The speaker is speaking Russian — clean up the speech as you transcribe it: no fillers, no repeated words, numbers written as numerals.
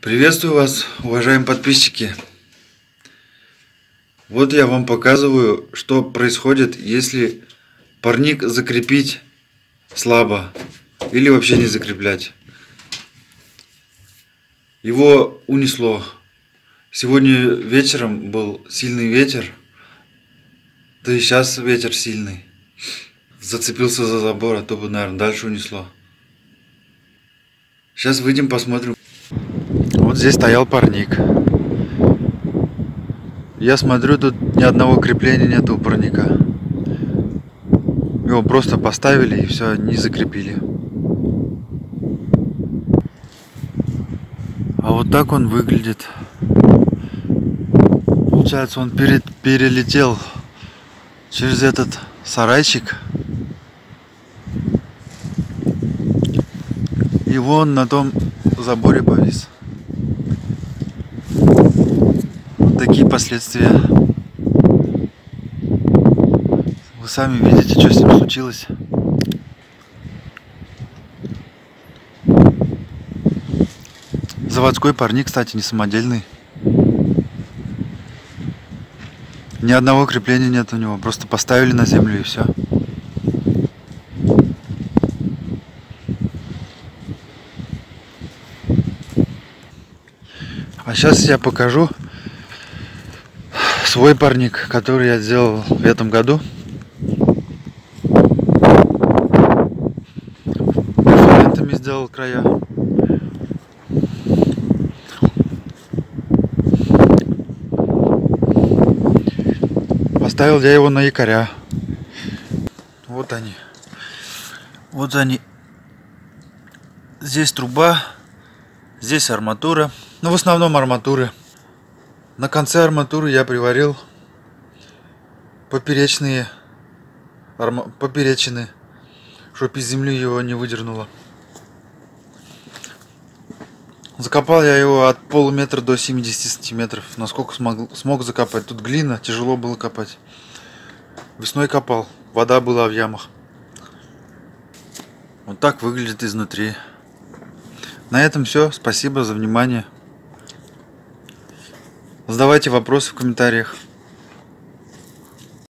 Приветствую вас, уважаемые подписчики. Вот я вам показываю, что происходит, если парник закрепить слабо или вообще не закреплять. Его унесло. Сегодня вечером был сильный ветер, да и сейчас ветер сильный. Зацепился за забор, а то бы, наверное, дальше унесло. Сейчас выйдем, посмотрим. Вот здесь стоял парник. Я смотрю, тут ни одного крепления нет у парника. Его просто поставили и все, не закрепили. А вот так он выглядит. Получается, он перелетел через этот сарайчик. И вон на том заборе повис. Вот такие последствия. Вы сами видите, что с ним случилось. Заводской парник, кстати, не самодельный. Ни одного крепления нет у него. Просто поставили на землю и все. А сейчас я покажу свой парник, который я сделал в этом году. Фолиантами сделал края. Поставил я его на якоря. Вот они. Вот они. Здесь труба. Здесь арматура. Ну, в основном арматуры. На конце арматуры я приварил поперечины, чтобы из земли его не выдернуло. Закопал я его от полуметра до 70 сантиметров. Насколько смог закопать. Тут глина, тяжело было копать. Весной копал. Вода была в ямах. Вот так выглядит изнутри. На этом все. Спасибо за внимание. Задавайте вопросы в комментариях.